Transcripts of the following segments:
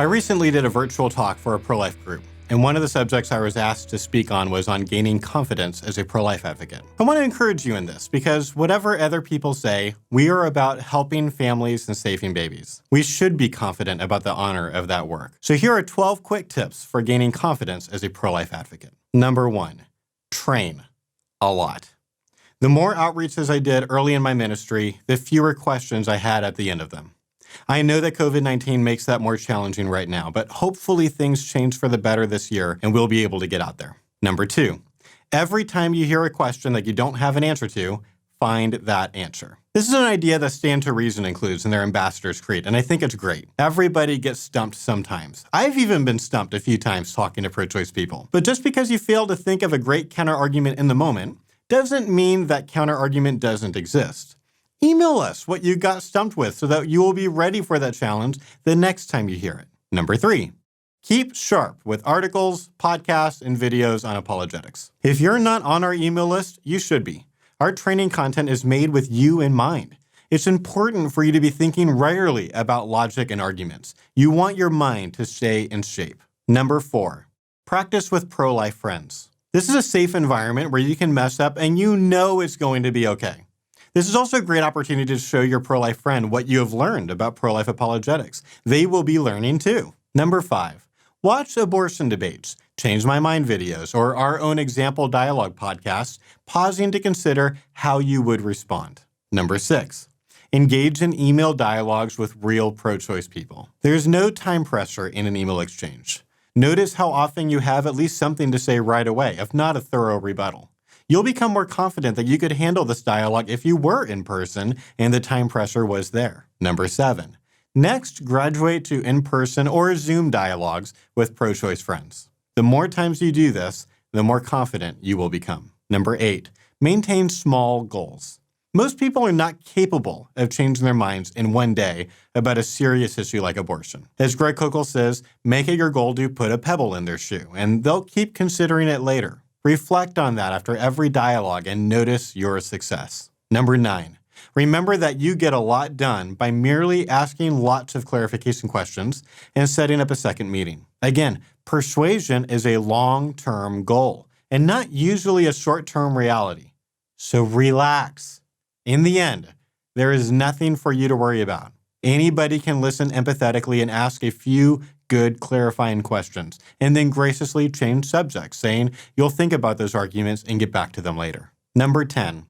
I recently did a virtual talk for a pro-life group, and one of the subjects I was asked to speak on was on gaining confidence as a pro-life advocate. I want to encourage you in this because whatever other people say, we are about helping families and saving babies. We should be confident about the honor of that work. So here are 12 quick tips for gaining confidence as a pro-life advocate. Number 1, train a lot. The more outreaches I did early in my ministry, the fewer questions I had at the end of them. I know that COVID-19 makes that more challenging right now, but hopefully things change for the better this year and we'll be able to get out there. Number 2, every time you hear a question that you don't have an answer to, find that answer. This is an idea that Stand to Reason includes in their Ambassador's Creed, and I think it's great. Everybody gets stumped sometimes. I've even been stumped a few times talking to pro-choice people. But just because you fail to think of a great counter-argument in the moment doesn't mean that counter-argument doesn't exist. Email us what you got stumped with so that you will be ready for that challenge the next time you hear it. Number 3, keep sharp with articles, podcasts, and videos on apologetics. If you're not on our email list, you should be. Our training content is made with you in mind. It's important for you to be thinking regularly about logic and arguments. You want your mind to stay in shape. Number 4, practice with pro-life friends. This is a safe environment where you can mess up and you know it's going to be okay. This is also a great opportunity to show your pro-life friend what you have learned about pro-life apologetics. They will be learning too. Number 5, watch abortion debates, Change My Mind videos, or our own example dialogue podcasts, pausing to consider how you would respond. Number 6, engage in email dialogues with real pro-choice people. There's no time pressure in an email exchange. Notice how often you have at least something to say right away, if not a thorough rebuttal. You'll become more confident that you could handle this dialogue if you were in person and the time pressure was there. Number 7, next, graduate to in-person or Zoom dialogues with pro-choice friends. The more times you do this, the more confident you will become. Number 8, maintain small goals. Most people are not capable of changing their minds in one day about a serious issue like abortion. As Greg Koukl says, make it your goal to put a pebble in their shoe, and they'll keep considering it later. Reflect on that after every dialogue and notice your success. Number 9, remember that you get a lot done by merely asking lots of clarification questions and setting up a second meeting. Again, persuasion is a long-term goal and not usually a short-term reality. So relax. In the end, there is nothing for you to worry about. Anybody can listen empathetically and ask a few good clarifying questions, and then graciously change subjects, saying you'll think about those arguments and get back to them later. Number 10,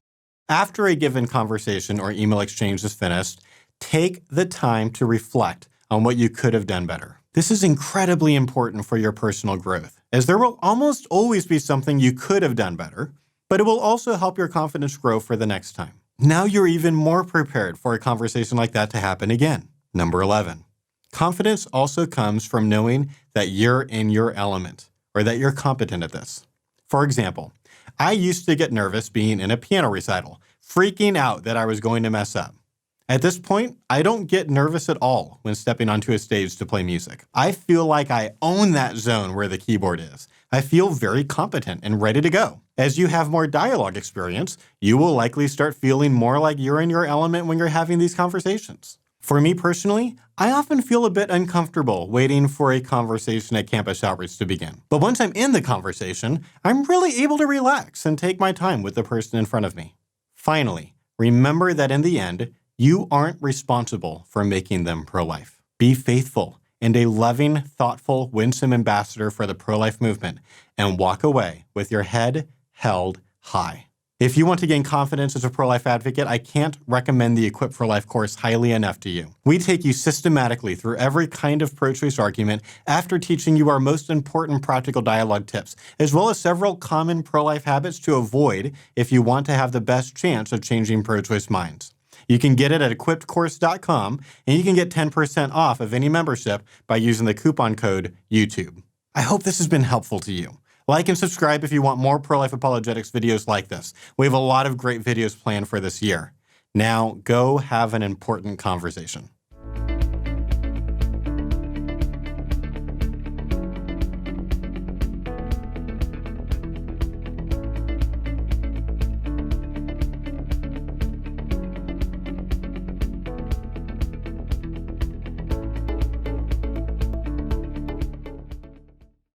after a given conversation or email exchange is finished, take the time to reflect on what you could have done better. This is incredibly important for your personal growth, as there will almost always be something you could have done better, but it will also help your confidence grow for the next time. Now you're even more prepared for a conversation like that to happen again. Number 11, confidence also comes from knowing that you're in your element, or that you're competent at this. For example, I used to get nervous being in a piano recital, freaking out that I was going to mess up. At this point, I don't get nervous at all when stepping onto a stage to play music. I feel like I own that zone where the keyboard is. I feel very competent and ready to go. As you have more dialogue experience, you will likely start feeling more like you're in your element when you're having these conversations. For me personally, I often feel a bit uncomfortable waiting for a conversation at campus outreach to begin. But once I'm in the conversation, I'm really able to relax and take my time with the person in front of me. Finally, remember that in the end, you aren't responsible for making them pro-life. Be faithful and a loving, thoughtful, winsome ambassador for the pro-life movement, and walk away with your head held high. If you want to gain confidence as a pro-life advocate, I can't recommend the Equip for Life course highly enough to you. We take you systematically through every kind of pro-choice argument after teaching you our most important practical dialogue tips, as well as several common pro-life habits to avoid if you want to have the best chance of changing pro-choice minds. You can get it at equippedcourse.com, and you can get 10% off of any membership by using the coupon code YouTube. I hope this has been helpful to you. Like and subscribe if you want more pro-life apologetics videos like this. We have a lot of great videos planned for this year. Now, go have an important conversation.